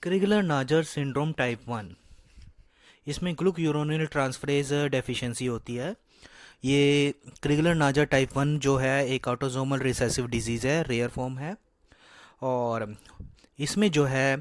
क्रिगलर Najjar syndrome type 1। इसमें ग्लूक्यूरोनिल transferase deficiency होती है। ये क्रिगलर नाजर टाइप 1 जो है एक ऑटोसोमल रिसेसिव डिजीज़ है, रेयर फॉर्म है। और इसमें जो है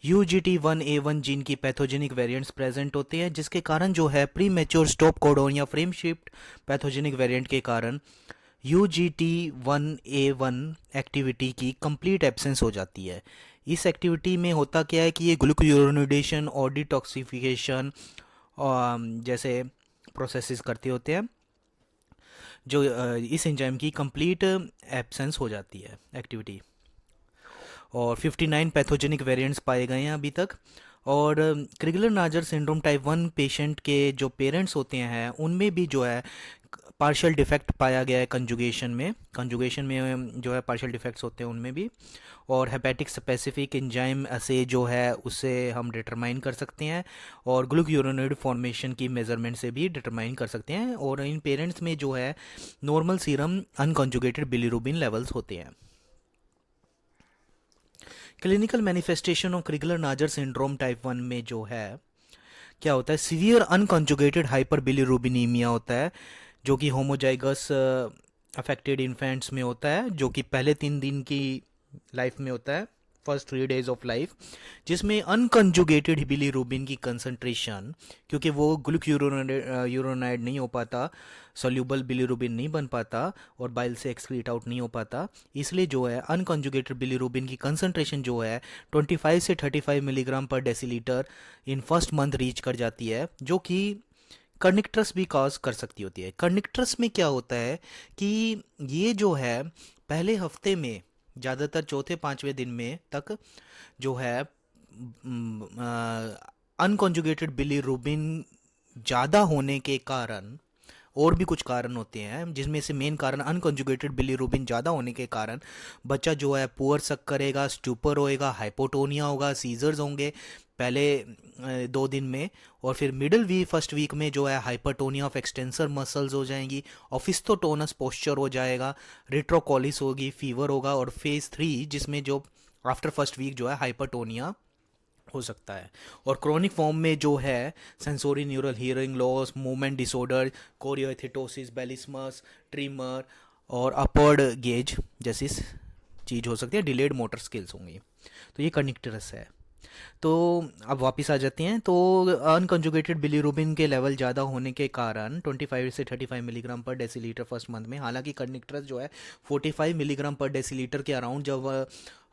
UGT1A1 जीन की पैथोजेनिक वेरिएंट्स प्रेजेंट होते हैं, जिसके कारण जो है प्री मेच्योर स्टॉप कोडोन या फ्रेम शिफ्ट पैथोजेनिक वेरिएंट के कारण UGT1A1 एक्टिविटी की कंप्लीट एब्सेंस हो जाती है। इस एक्टिविटी में होता क्या है कि ये ग्लूक्यूरोनिडेशन और डिटॉक्सिफिकेशन जैसे प्रोसेसेस करते होते हैं, जो इस एंजाइम की कंप्लीट एब्सेंस हो जाती है एक्टिविटी। और 59 पैथोजेनिक वेरिएंट्स पाए गए हैं अभी तक। और क्रिगलर नाजर सिंड्रोम टाइप 1 पेशेंट के जो पेरेंट्स होते हैं उनमें भी जो है पार्शियल डिफेक्ट पाया गया है कंजुगेशन में जो है पार्शियल डिफेक्ट्स होते हैं उनमें भी। और हेपेटिक स्पेसिफिक एंजाइम से जो है उससे हम डिटरमाइन कर सकते हैं, और ग्लूक्यूरोनाइड फॉर्मेशन की मेजरमेंट से भी डिटरमाइन कर सकते हैं। और इन पेरेंट्स में जो है normal serum unconjugated bilirubin levels होते हैं। Clinical manifestation of Crigler Najjar syndrome type 1 में जो है क्या होता है, सीवियर अनकंजुगेटेड हाइपर बिलीरुबिनीमिया होता है, जो कि होमोजाइगस अफेक्टेड इन्फेंट्स में होता है, जो कि पहले 3 दिन की लाइफ में होता है, फर्स्ट 3 days ऑफ लाइफ, जिसमें अनकंजुगेटेड बिलीरुबिन की कंसंट्रेशन, क्योंकि वो यूरोनाइड नहीं हो पाता, सोल्यूबल बिलीरुबिन नहीं बन पाता और बाइल से एक्सक्रीट आउट नहीं हो पाता, इसलिए जो है अनकंजुगेटेड बिलीरुबिन की कंसंट्रेशन जो है 25 से 35 milligram per decilitre in first month reach कर जाती है, जो कि कर्निक्टरस भी कॉज कर सकती होती है। कर्निक्टरस में क्या होता है कि ये जो है पहले हफ्ते में, ज़्यादातर चौथे पांचवें दिन में तक जो है अनकॉन्जुगेटेड बिलीरुबिन ज़्यादा होने के कारण, और भी कुछ कारण होते हैं जिसमें से मेन कारण अनकंजुगेटेड बिलीरुबिन ज़्यादा होने के कारण बच्चा जो है पुअर सक करेगा, स्टूपर होएगा, हाइपोटोनिया होगा, सीजर्स होंगे पहले 2 दिन में। और फिर मिडिल वीक फर्स्ट वीक में जो है हाइपरटोनिया ऑफ एक्सटेंसर मसल्स हो जाएंगी, ऑफिस्थोटोनस पोस्चर हो जाएगा, रिट्रोकोलिस होगी, फीवर होगा। और फेज 3 जिसमें जो आफ्टर फर्स्ट वीक जो है हाइपरटोनिया हो सकता है। और क्रोनिक फॉर्म में जो है sensory neural hearing loss, movement disorder, choreoathetosis, ballismus, tremor और अपवर्ड गेज जैसी चीज़ हो सकती है, डिलेड मोटर स्किल्स होंगी। तो ये कनिक्टरस है। तो अब वापस आ जाते हैं। तो अनकंजुगेटेड बिलीरुबिन के लेवल ज़्यादा होने के कारण 25 से 35 milligram per decilitre first month में, हालांकि कर्निक्टरस जो है 45 मिलीग्राम पर डेसीलीटर के अराउंड जब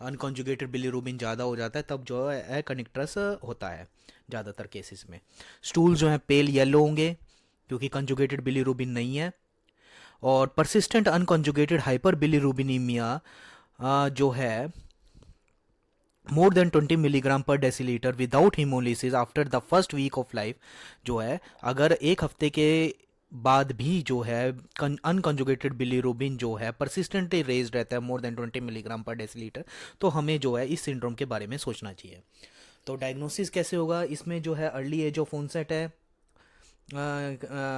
अनकंजुगेटेड बिलीरुबिन ज़्यादा हो जाता है तब जो है कर्निक्टरस होता है ज़्यादातर केसेस में। स्टूल जो है पेल येलो होंगे क्योंकि कंजुगेटेड बिलीरुबिन नहीं है। और परसिस्टेंट अनकंजुगेटेड हाइपर बिलीरुबिनीमिया जो है more than 20 milligram per decilitre without haemolysis after the first week of life, जो है अगर एक हफ्ते के बाद भी जो है अनकंजुगेटेड बिलीरुबिन जो है परसिस्टेंटली रेज रहता है more than 20 milligram per decilitre, तो हमें जो है इस सिंड्रोम के बारे में सोचना चाहिए। तो डायग्नोसिस कैसे होगा, इसमें जो है अर्ली एज ऑफ ऑनसेट है,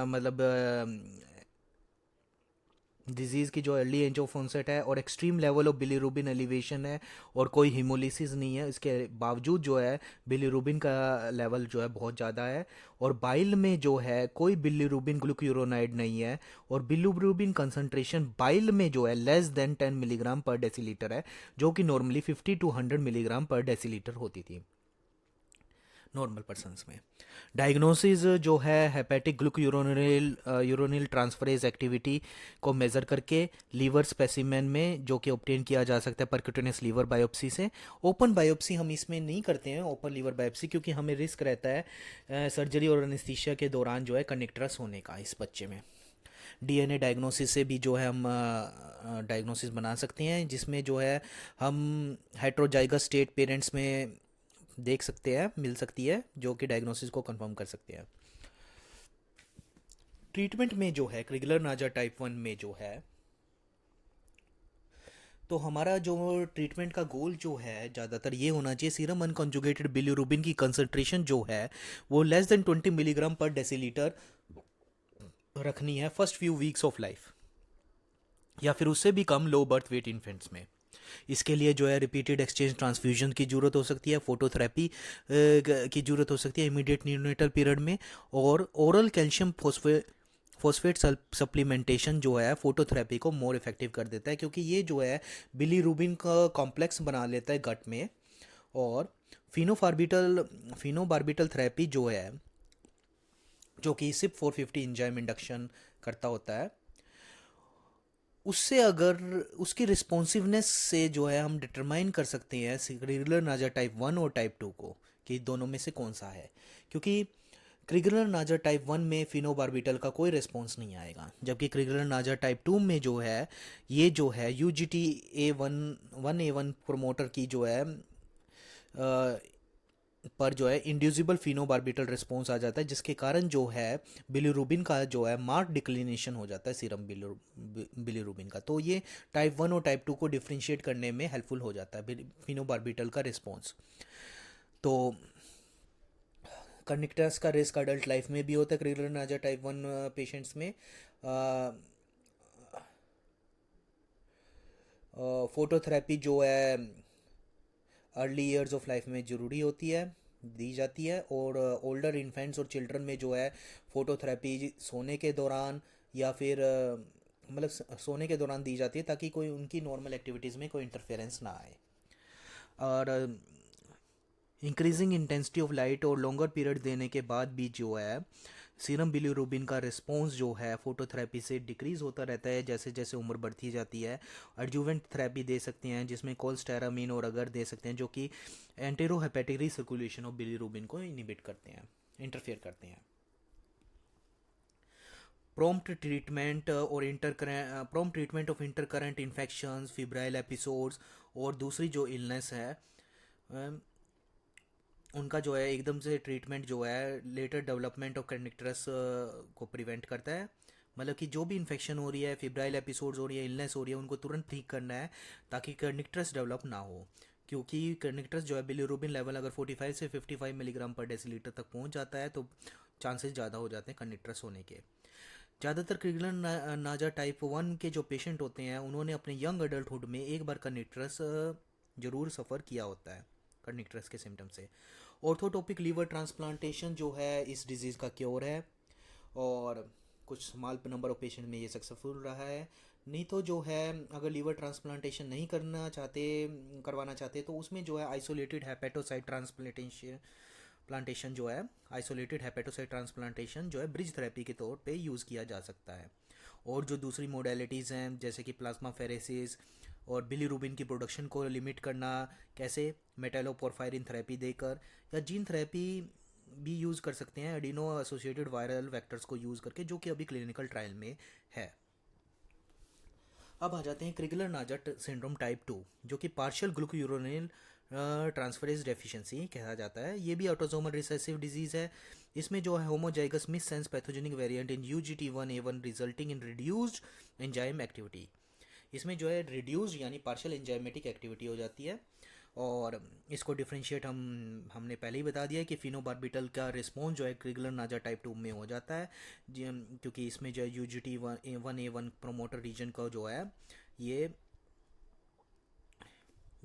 मतलब डिजीज़ की जो अर्ली एज ऑफ ऑनसेट है, और extreme level of bilirubin elevation है, और कोई हीमोलिसिस नहीं है, इसके बावजूद जो है बिलीरुबिन का लेवल जो है बहुत ज़्यादा है, और बाइल में जो है कोई बिलीरुबिन ग्लूक्यूरोनाइड नहीं है, और बिलीरुबिन कंसंट्रेशन बाइल में जो है less than 10 milligram per decilitre है, जो कि normally 50 to 100 milligram per decilitre होती थी नॉर्मल पर्सनस में। डायग्नोसिस जो है हेपेटिक ग्लूक्यूरोनिल यूरोनिल ट्रांसफरेज एक्टिविटी को मेज़र करके लीवर स्पेसिमेन में, जो कि ऑब्टेन किया जा सकता है परक्यूटेनियस लीवर बायोप्सी से। ओपन बायोप्सी हम इसमें नहीं करते हैं, ओपन लीवर बायोप्सी, क्योंकि हमें रिस्क रहता है सर्जरी और एनेस्थीसिया के दौरान जो है कनेक्टरस होने का इस बच्चे में। डीएनए डायग्नोसिस से भी जो है हम डायग्नोसिस बना सकते हैं, जिसमें जो है हम हेट्रोजाइगस स्टेट पेरेंट्स में देख सकते हैं, मिल सकती है, जो कि डायग्नोसिस को कंफर्म कर सकते हैं। ट्रीटमेंट में जो है क्रिगलर नाजर टाइप 1 में जो है, तो हमारा जो ट्रीटमेंट का गोल जो है ज़्यादातर ये होना चाहिए, सीरम अनकंजुगेटेड बिलीरुबिन की कंसंट्रेशन जो है वो less than 20 milligram per decilitre रखनी है first few weeks of life, या फिर उससे भी कम लो बर्थ वेट इन्फेंट्स में। इसके लिए जो है रिपीटेड एक्सचेंज ट्रांसफ्यूजन की ज़रूरत हो सकती है, फोटोथेरेपी की ज़रूरत हो सकती है इमीडिएट न्यूनेटल पीरियड में, और ओरल कैल्शियम फॉस्फेट सप्लीमेंटेशन जो है फोटोथेरेपी को मोर इफेक्टिव कर देता है, क्योंकि ये जो है बिलीरुबिन का कॉम्प्लेक्स बना लेता है गट में। और फिनोबार्बिटल थेरेपी जो है, जो कि सिप 450 इंजाइम इंडक्शन करता होता है, उससे अगर उसकी रिस्पॉन्सिवनेस से जो है हम डिटरमाइन कर सकते हैं क्रिगलर नाजा टाइप 1 और टाइप 2 को, कि दोनों में से कौन सा है। क्योंकि क्रिगलर नाजा टाइप 1 में फिनोबार्बिटल का कोई रिस्पॉन्स नहीं आएगा, जबकि क्रिगलर नाजा टाइप 2 में जो है ये जो है यूजीटी A1 प्रोमोटर की जो है पर जो है इंड्यूसिबल फिनोबार्बिटल रिस्पॉन्स आ जाता है, जिसके कारण जो है बिलीरुबिन का जो है मार्क डिक्लिनेशन हो जाता है सीरम बिलीरुबिन का। तो ये टाइप 1 और टाइप 2 को डिफ्रेंशिएट करने में हेल्पफुल हो जाता है फिनोबार्बिटल का रिस्पॉन्स। तो कर्निकटस का रिस्क अडल्ट लाइफ में भी होता है क्रिगलर नाजा टाइप 1 पेशेंट्स में। फोटोथेरेपी जो है अर्ली ईयर्स ऑफ लाइफ में ज़रूरी होती है, दी जाती है। और ओल्डर इन्फेंट्स और चिल्ड्रन में जो है फोटोथेरेपी सोने के दौरान या फिर मतलब सोने के दौरान दी जाती है, ताकि कोई उनकी नॉर्मल एक्टिविटीज़ में कोई इंटरफेरेंस ना आए। और इंक्रीजिंग इंटेंसिटी ऑफ लाइट और लॉन्गर पीरियड देने के बाद भी जो है सीरम बिलीरुबिन का रिस्पॉन्स जो है फोटोथेरेपी से डिक्रीज होता रहता है जैसे जैसे उम्र बढ़ती जाती है। एडजुवेंट थेरेपी दे सकते हैं, जिसमें कोल्स्टेरामीन और अगर दे सकते हैं, जो कि एंटेरोहेपेटिक रिसर्कुलेशन ऑफ बिलीरुबिन को इनिबिट करते हैं, इंटरफेयर करते हैं। प्रॉम्प्ट ट्रीटमेंट और prompt treatment of intercurrent infections, febrile episodes और दूसरी जो इलनेस है उनका जो है एकदम से ट्रीटमेंट जो है लेटर डेवलपमेंट ऑफ कर्निकटस को प्रिवेंट करता है। मतलब कि जो भी इन्फेक्शन हो रही है, फिब्राइल एपिसोड्स हो रही है, इलनेस हो रही है, उनको तुरंत ठीक करना है ताकि कर्निकटस डेवलप ना हो। क्योंकि कर्निकटस जो है बिलीरुबिन लेवल अगर 45 से 55 मिलीग्राम पर डेसीलीटर तक पहुंच जाता है तो चांसेस ज़्यादा हो जाते हैं कर्निकटस होने के। ज़्यादातर क्रिगलन नाजा टाइप 1 के जो पेशेंट होते हैं उन्होंने अपने यंग अडल्टहुड में एक बार कर्निकटस जरूर सफ़र किया होता है कर्निकटस के सिम्टम से। ऑर्थोटोपिक लीवर ट्रांसप्लांटेशन जो है इस डिजीज़ का क्योर है, और कुछ स्मॉल नंबर ऑफ पेशेंट में ये सक्सेसफुल रहा है। नहीं तो जो है अगर लीवर ट्रांसप्लांटेशन नहीं करवाना चाहते तो उसमें जो है आइसोलेटेड हेपेटोसाइट ट्रांसप्लांटेशन जो है आइसोलेटेड हेपेटोसाइट ट्रांसप्लांटेशन जो है ब्रिज थेरेपी के तौर पे यूज़ किया जा सकता है। और जो दूसरी मोडेलिटीज़ हैं जैसे कि प्लाज्मा फेरेसिस और बिलीरुबिन की प्रोडक्शन को लिमिट करना, कैसे मेटालोपोरफायरिन थेरेपी देकर, या जीन थेरेपी भी यूज़ कर सकते हैं एडिनो एसोसिएटेड वायरल वेक्टर्स को यूज़ करके, जो कि अभी क्लिनिकल ट्रायल में है। अब आ जाते हैं क्रिगलर नाजा सिंड्रोम टाइप 2, जो कि पार्शियल ग्लूकोयूरोनिल ट्रांसफरेज डेफिशिएंसी कहा जाता है। ये भी ऑटोसोमल रिसेसिव डिजीज़ है। इसमें जो है homozygous missense pathogenic variant in UGT1A1 resulting in reduced enzyme activity. इसमें जो है रिड्यूस्ड यानी पार्शियल एंजाइमेटिक एक्टिविटी हो जाती है। और इसको डिफ्रेंशिएट हमने पहले ही बता दिया है कि फिनोबार्बिटल का रिस्पॉन्स जो है क्रिगलर नाजा टाइप 2 में हो जाता है, क्योंकि इसमें जो है UGT1A1 प्रोमोटर रीजन का जो है ये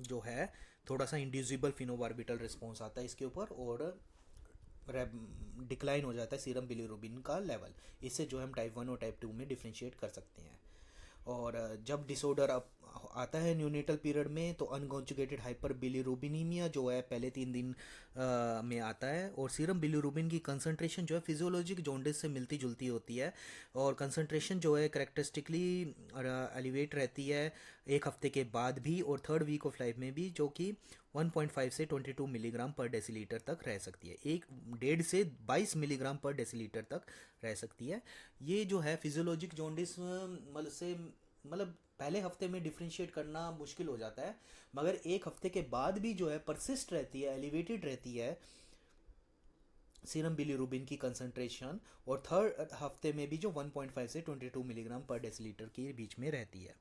जो है थोड़ा सा इंड्यूसिबल फिनोबार्बिटल रिस्पॉन्स आता है इसके ऊपर, और डिक्लाइन हो जाता है सीरम बिलीरुबिन का लेवल। इससे जो है हम टाइप 1 और टाइप 2 में डिफ्रेंशिएट कर सकते हैं। और जब डिसऑर्डर अब आता है न्यूनेटल पीरियड में तो अनकॉन्जुगेटेड हाइपर बिलीरुबिनीमिया जो है पहले 3 दिन में आता है, और सीरम बिलीरुबिन की कंसंट्रेशन जो है फिजियोलॉजिक जॉन्डिस से मिलती जुलती होती है, और कंसंट्रेशन जो है करेक्टरिस्टिकली एलिवेट रहती है एक हफ्ते के बाद भी और थर्ड वीक ऑफ लाइफ में भी, जो कि 1.5 से 22 मिलीग्राम पर डेसीलीटर तक रह सकती है, 1.5 से 22 मिलीग्राम पर डेसीलीटर तक रह सकती है। ये जो है फिजियोलॉजिक जॉन्डिस मतलब पहले हफ्ते में डिफ्रेंशिएट करना मुश्किल हो जाता है, मगर एक हफ्ते के बाद भी जो है परसिस्ट रहती है, एलिवेटेड रहती है सीरम बिलीरुबिन की कंसंट्रेशन, और थर्ड हफ्ते में भी जो 1.5 से 22 मिलीग्राम पर डेसीलीटर के बीच में रहती है।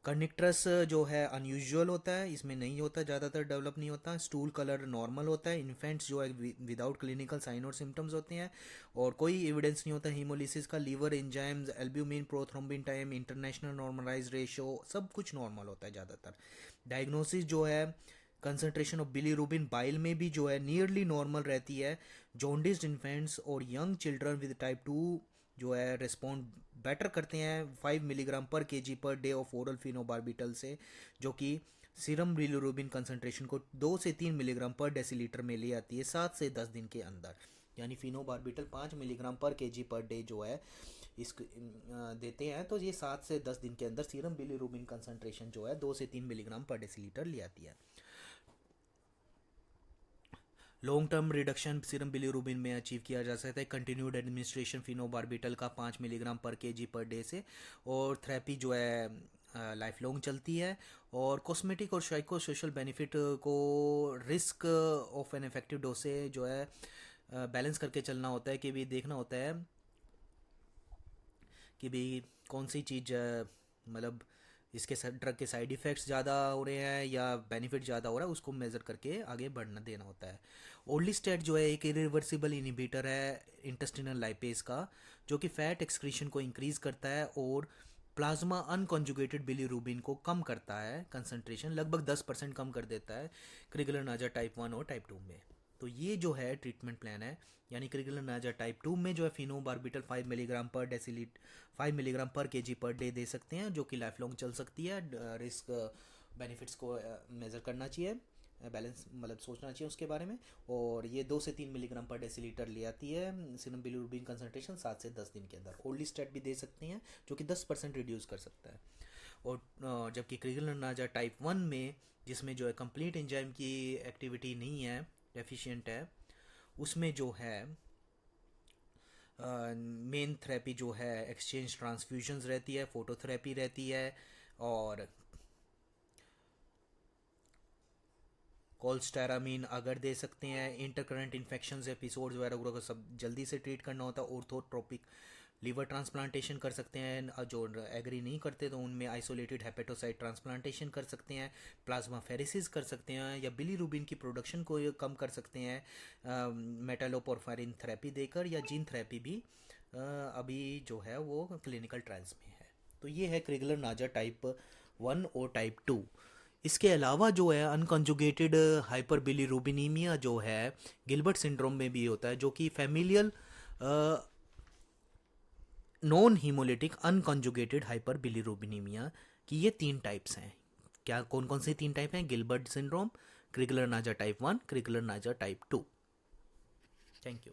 कर्निक्टरस जो है अनयूजुअल होता है, इसमें नहीं होता, ज़्यादातर डेवलप नहीं होता। स्टूल कलर नॉर्मल होता है। इन्फेंट्स जो है विदाउट क्लिनिकल साइन और सिम्टम्स होते हैं और कोई एविडेंस नहीं होता हीमोलिसिस का। Liver enzymes, albumin, prothrombin time, international normalise ratio, सब कुछ नॉर्मल होता है ज़्यादातर। डायग्नोसिस जो है कंसंट्रेशन ऑफ बिलीरुबिन बाइल में भी जो है नियरली नॉर्मल रहती है। जॉन्डिस्ड इन्फेंट्स और यंग चिल्ड्रन विद टाइप 2 जो है रिस्पॉन्ड बेटर करते हैं 5 मिलीग्राम पर KG per day of oral phenobarbital से, जो कि सीरम बिलीरुबिन कंसंट्रेशन को 2 से 3 मिलीग्राम पर डेसीलीटर में ले आती है 7 से 10 दिन के अंदर। यानी फिनोबार्बिटल 5 मिलीग्राम पर केजी पर डे जो है इस देते हैं, तो ये 7 से 10 दिन के अंदर सीरम बिलीरुबिन कंसंट्रेशन जो है 2 से 3 मिलीग्राम पर डेसीलीटर ले आती है। Long term reduction serum bilirubin में अचीव किया जा सकता है कंटिन्यूड एडमिनिस्ट्रेशन फिनोबार्बिटल का 5 मिलीग्राम पर केजी पर डे से, और थेरेपी जो है लाइफ लॉन्ग चलती है। और कॉस्मेटिक और साइको सोशल बेनिफिट को risk of an effective dose से जो है बैलेंस करके चलना होता है, कि भी देखना होता है कि भी कौन सी चीज़ मतलब इसके ड्रग के साइड इफ़ेक्ट्स ज़्यादा हो रहे हैं या बेनिफिट ज़्यादा हो रहा है, उसको मेज़र करके आगे बढ़ना देना होता है। ओर्लिस्टेट जो है एक इरिवर्सिबल इनिबिटर है इंटेस्टिनल लाइपेज का, जो कि फैट एक्सक्रीशन को इंक्रीज़ करता है और प्लाज्मा अनकॉन्जुगेटेड बिलीरुबिन को कम करता है, कंसंट्रेशन लगभग 10% कम कर देता है क्रिगलर नाजा टाइप 1 और टाइप 2 में। तो ये जो है ट्रीटमेंट प्लान है, यानी क्रिगलर नाजा टाइप 2 में जो है फिनोबार्बिटल 5 मिलीग्राम पर डेसीलीट 5 मिलीग्राम पर केजी पर डे दे सकते हैं, जो कि लाइफ लॉन्ग चल सकती है। रिस्क बेनिफिट्स को मेज़र करना चाहिए, बैलेंस मतलब सोचना चाहिए उसके बारे में। और ये 2 से 3 मिलीग्राम पर डेसीलीटर ले आती है सीरम बिलीरुबिन कंसंट्रेशन 7 से 10 दिन के अंदर। ओर्लिस्टेट भी दे सकते हैं जो कि 10% रिड्यूस कर सकता है। और जबकि क्रिगलर नाजा टाइप 1 में, जिसमें जो है कंप्लीट एंजाइम की एक्टिविटी नहीं है, डेफिशिएंट है, उसमें जो है मेन थेरेपी जो है एक्सचेंज ट्रांसफ्यूजन्स रहती है, फोटोथेरेपी रहती है, और कोल्स्टेरामीन अगर दे सकते हैं। इंटरकरेंट इन्फेक्शंस एपिसोड्स वगैरह को सब जल्दी से ट्रीट करना होता है। ऑर्थोट्रोपिक लीवर ट्रांसप्लांटेशन कर सकते हैं, जो एग्री नहीं करते तो उनमें आइसोलेटेड हेपेटोसाइट ट्रांसप्लांटेशन कर सकते हैं। प्लाज्मा फेरेसिस कर सकते हैं या बिलीरुबिन की प्रोडक्शन को ये कम कर सकते हैं मेटालोपोरफायरिन थेरेपी देकर, या जीन थेरेपी भी अभी जो है वो क्लिनिकल ट्रायल्स में है। तो ये है क्रिगलर नाजा टाइप 1 और टाइप 2। इसके अलावा जो है अनकंजुगेटेड हाइपर बिलीरुबिनीमिया जो है गिलबर्ट सिंड्रोम में भी होता है, जो कि familial non haemolytic unconjugated hyperbilirubinaemia की ये 3 टाइप्स हैं। क्या कौन कौन से 3 टाइप हैं? गिलबर्ट सिंड्रोम, क्रिगलर नाजा टाइप 1, क्रिगलर नाजा टाइप 2। Thank you.